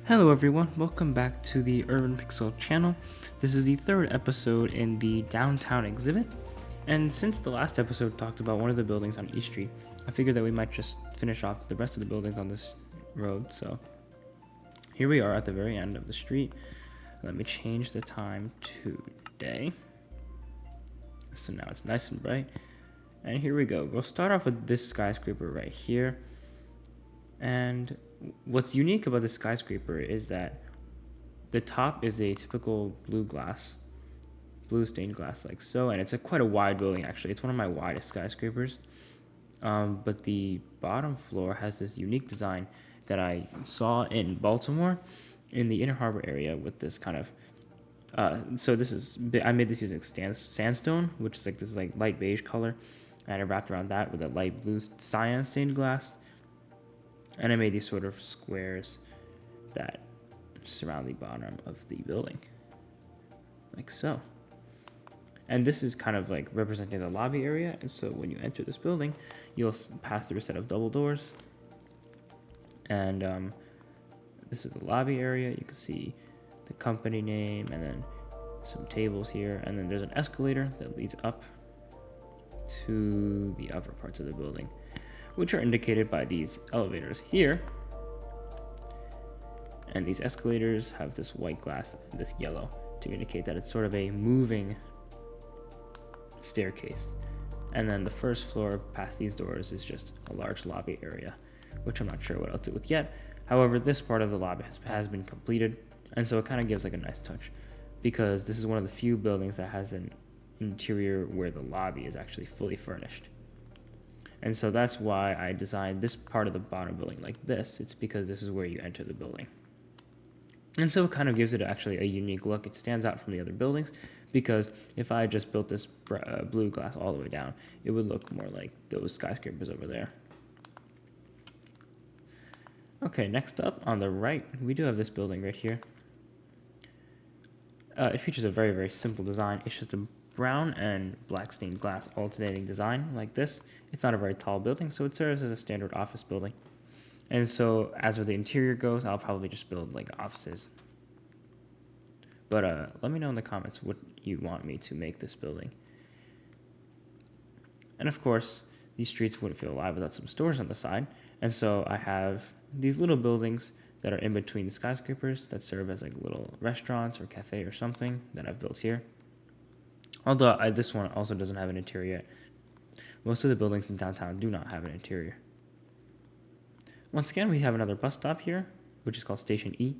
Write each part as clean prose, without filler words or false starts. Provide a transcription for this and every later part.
Hello everyone, welcome back to the Urban Pixel channel. This is the third episode in the downtown exhibit, and since the last episode talked about one of the buildings on East Street, I figured that we might just finish off the rest of the buildings on this road. So here we are at the very end of the street. Let me change the time to day. So now it's nice and bright. And here we go. We'll start off with this skyscraper right here. And what's unique about this skyscraper is that the top is a typical blue stained glass like so, and it's quite a wide building actually. It's one of my widest skyscrapers. But the bottom floor has this unique design that I saw in Baltimore in the Inner Harbor area with this kind of I made this using sandstone, which is like this like light beige color, and I wrapped around that with a light blue cyan stained glass. And I made these sort of squares that surround the bottom of the building, like so. And this is kind of like representing the lobby area. And so when you enter this building, you'll pass through a set of double doors. And this is the lobby area. You can see the company name and then some tables here. And then there's an escalator that leads up to the upper parts of the building, which are indicated by these elevators here. And these escalators have this white glass and this yellow to indicate that it's sort of a moving staircase. And then the first floor past these doors is just a large lobby area, which I'm not sure what I'll do with yet. However, this part of the lobby has been completed, and so it kind of gives like a nice touch, because this is one of the few buildings that has an interior where the lobby is actually fully furnished. And so that's why I designed this part of the bottom building like this. It's because this is where you enter the building. And so it kind of gives it actually a unique look. It stands out from the other buildings, because if I just built this blue glass all the way down, it would look more like those skyscrapers over there. Okay, next up on the right, we do have this building right here. It features a very, very simple design. It's just a brown and black stained glass alternating design like this. It's not a very tall building, so it serves as a standard office building. And so as for the interior goes, I'll probably just build like offices. But let me know in the comments what you want me to make this building. And of course, these streets wouldn't feel alive without some stores on the side. And so I have these little buildings that are in between the skyscrapers that serve as like little restaurants or cafe or something that I've built here. Although this one also doesn't have an interior yet. Most of the buildings in downtown do not have an interior. Once again, we have another bus stop here, which is called Station E.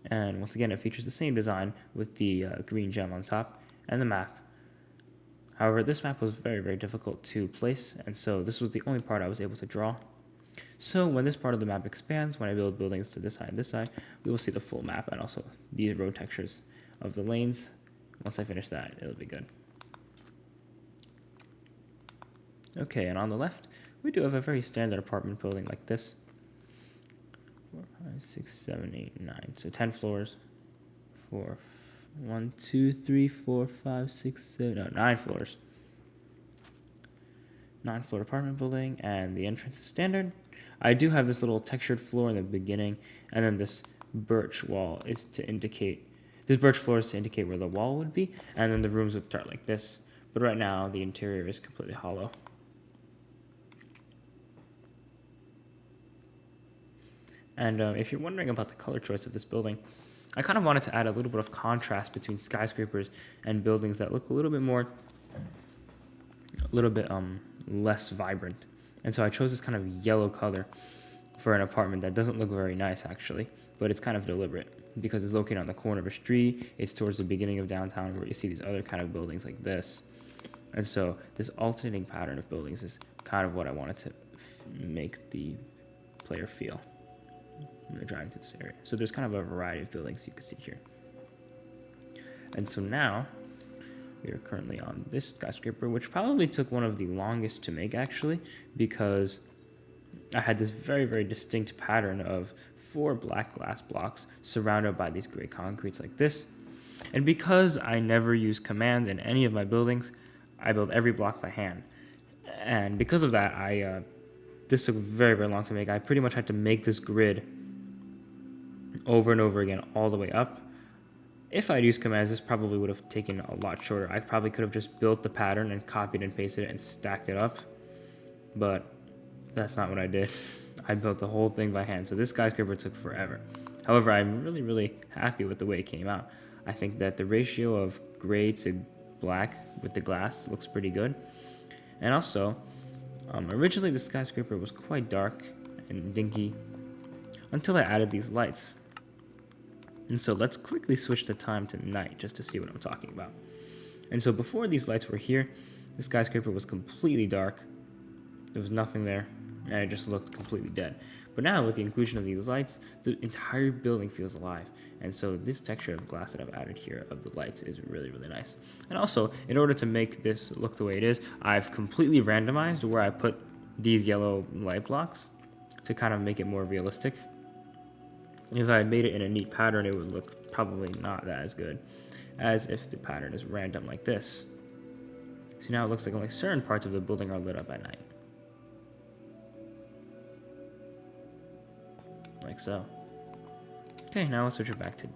And once again, it features the same design with the green gem on top and the map. However, this map was very, very difficult to place, and so this was the only part I was able to draw. So when this part of the map expands, when I build buildings to this side and this side, we will see the full map and also these road textures of the lanes. Once I finish that, it'll be good. Okay, and on the left, we do have a very standard apartment building like this. 4, 5, 6, 7, 8, 9. So 10 floors. 1, 2, 3, 4, 5, 6, 7, no, 9 floors. 9-floor apartment building, and the entrance is standard. I do have this little textured floor in the beginning, and then this birch wall is to indicate, this birch floor is to indicate where the wall would be, and then the rooms would start like this. But right now, the interior is completely hollow. And if you're wondering about the color choice of this building, I kind of wanted to add a little bit of contrast between skyscrapers and buildings that look a little bit less vibrant. And so I chose this kind of yellow color for an apartment that doesn't look very nice actually, but it's kind of deliberate because it's located on the corner of a street. It's towards the beginning of downtown where you see these other kind of buildings like this. And so this alternating pattern of buildings is kind of what I wanted to make the player feel when they're driving to this area. So there's kind of a variety of buildings you can see here. And so now we are currently on this skyscraper, which probably took one of the longest to make actually, because I had this very, very distinct pattern of 4 black glass blocks surrounded by these gray concretes like this. And because I never use commands in any of my buildings, I build every block by hand. And because of that, this took very, very long to make. I pretty much had to make this grid over and over again all the way up. If I'd used commands, this probably would have taken a lot shorter. I probably could have just built the pattern and copied and pasted it and stacked it up, but that's not what I did. I built the whole thing by hand, so this skyscraper took forever. However, I'm really, really happy with the way it came out. I think that the ratio of gray to black with the glass looks pretty good. And also, originally the skyscraper was quite dark and dinky until I added these lights. And so let's quickly switch the time to night just to see what I'm talking about. And so before these lights were here, the skyscraper was completely dark. There was nothing there, and it just looked completely dead. But now with the inclusion of these lights, the entire building feels alive. And so this texture of glass that I've added here of the lights is really, really nice. And also, in order to make this look the way it is, I've completely randomized where I put these yellow light blocks to kind of make it more realistic. If I made it in a neat pattern, it would look probably not that as good as if the pattern is random like this. So now it looks like only certain parts of the building are lit up at night. Like so. Okay, now let's switch it back to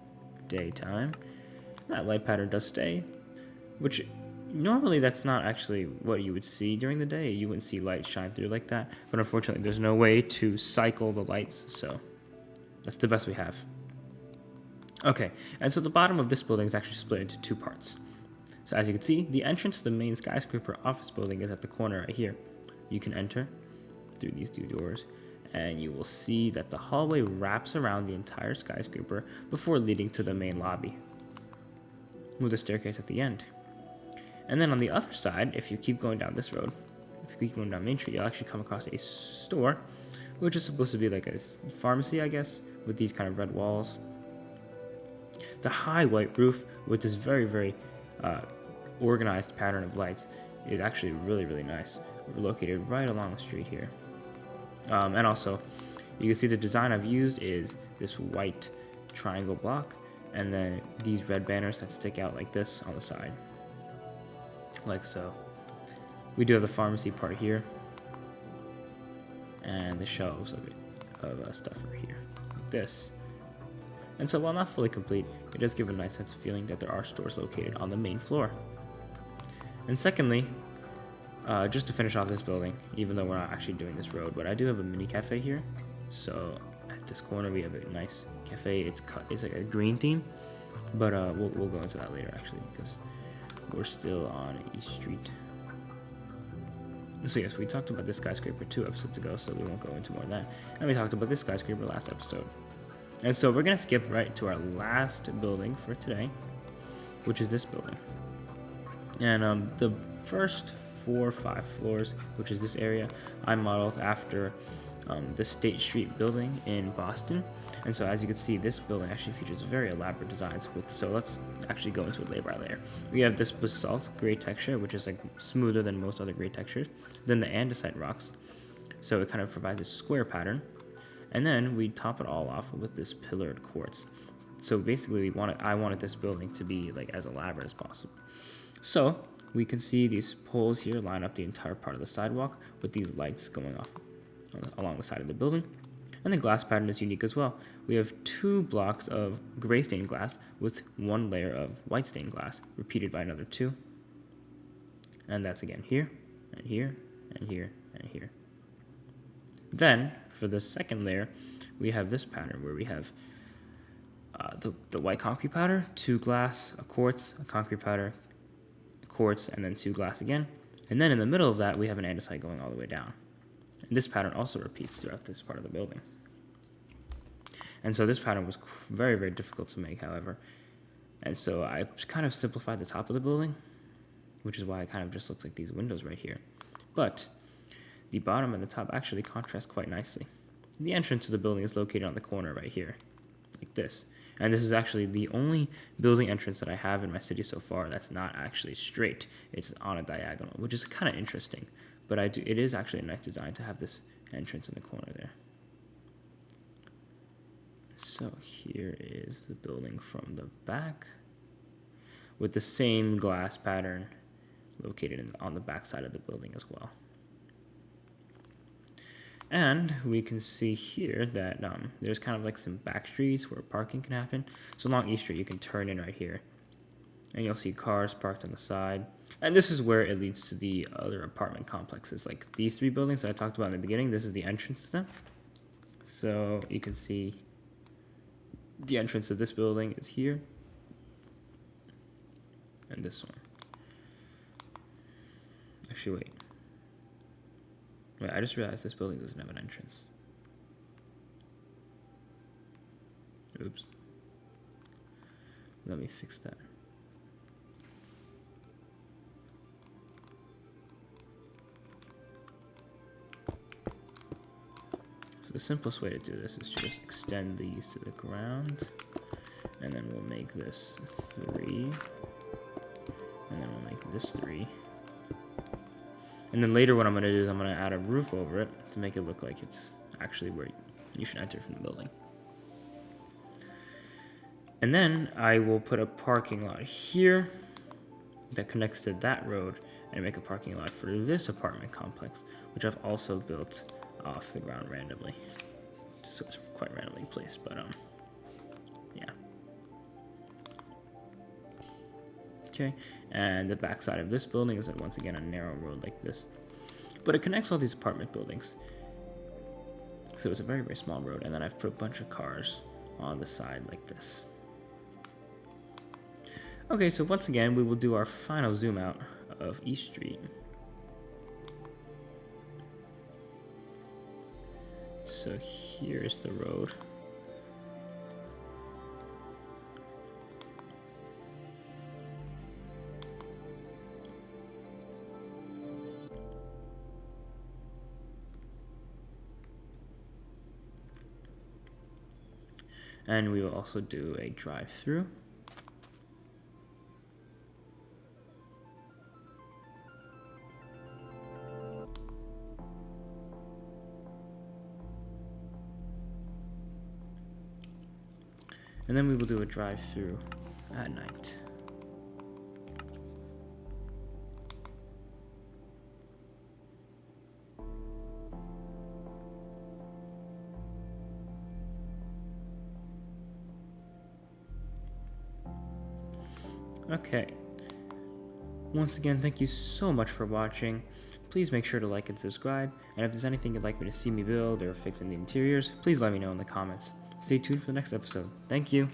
daytime. That light pattern does stay, which normally that's not actually what you would see during the day. You wouldn't see light shine through like that, but unfortunately there's no way to cycle the lights, so that's the best we have. Okay, and so the bottom of this building is actually split into two parts. So as you can see, the entrance to the main skyscraper office building is at the corner right here. You can enter through these two doors, and you will see that the hallway wraps around the entire skyscraper before leading to the main lobby, with a staircase at the end. And then on the other side, if you keep going down this road, if you keep going down Main Street, you'll actually come across a store, which is supposed to be like a pharmacy, I guess, with these kind of red walls. The high white roof with this very, very organized pattern of lights is actually really, really nice. We're located right along the street here. And also, you can see the design I've used is this white triangle block, and then these red banners that stick out like this on the side. Like so. We do have the pharmacy part here, and the shelves of stuff right here, like this. And so while not fully complete, it does give a nice sense of feeling that there are stores located on the main floor. And secondly, just to finish off this building, even though we're not actually doing this road, but I do have a mini cafe here. So at this corner we have a nice cafe. It's like a green theme, but we'll go into that later actually, because we're still on East Street. So yes, we talked about this skyscraper 2 episodes ago, so we won't go into more of that. And we talked about this skyscraper last episode. And so we're gonna skip right to our last building for today, which is this building. And the first 4 or 5 floors, which is this area, I modeled after the State Street building in Boston. And so as you can see, this building actually features very elaborate designs so let's actually go into it layer by layer. We have this basalt gray texture, which is like smoother than most other gray textures. Then the andesite rocks, so it kind of provides a square pattern. And then we top it all off with this pillared quartz. So basically I wanted this building to be like as elaborate as possible. So we can see these poles here line up the entire part of the sidewalk with these lights going off along the side of the building. And the glass pattern is unique as well. We have 2 blocks of gray stained glass with 1 layer of white stained glass, repeated by another 2. And that's again here, and here, and here, and here. Then, for the second layer, we have this pattern where we have the white concrete powder, 2 glass, a quartz, a concrete powder, a quartz, and then 2 glass again. And then in the middle of that, we have an andesite going all the way down. And this pattern also repeats throughout this part of the building. And so this pattern was very, very difficult to make, however. And so I kind of simplified the top of the building, which is why it kind of just looks like these windows right here. But the bottom and the top actually contrast quite nicely. The entrance to the building is located on the corner right here, like this. And this is actually the only building entrance that I have in my city so far that's not actually straight. It's on a diagonal, which is kind of interesting. But it is actually a nice design to have this entrance in the corner there. So here is the building from the back with the same glass pattern located on the back side of the building as well. And we can see here that there's kind of like some back streets where parking can happen. So along East Street, you can turn in right here. And you'll see cars parked on the side. And this is where it leads to the other apartment complexes. Like these three buildings that I talked about in the beginning, this is the entrance to them. So you can see the entrance of this building is here. And this one. Actually, wait, I just realized this building doesn't have an entrance. Oops. Let me fix that. So the simplest way to do this is to just extend these to the ground, and then we'll make this 3, and then we'll make this 3. And then later what I'm going to do is I'm going to add a roof over it to make it look like it's actually where you should enter from the building. And then I will put a parking lot here that connects to that road and make a parking lot for this apartment complex, which I've also built off the ground randomly. So it's quite randomly placed, but yeah. Okay, and the back side of this building is once again a narrow road like this. But it connects all these apartment buildings. So it's a very, very small road, and then I've put a bunch of cars on the side like this. Okay, so once again, we will do our final zoom out of East Street. So here's the road. And we will also do a drive-through. And then we will do a drive-through at night. Okay. Once again, thank you so much for watching. Please make sure to like and subscribe. And if there's anything you'd like me to see me build or fix in the interiors, please let me know in the comments. Stay tuned for the next episode. Thank you.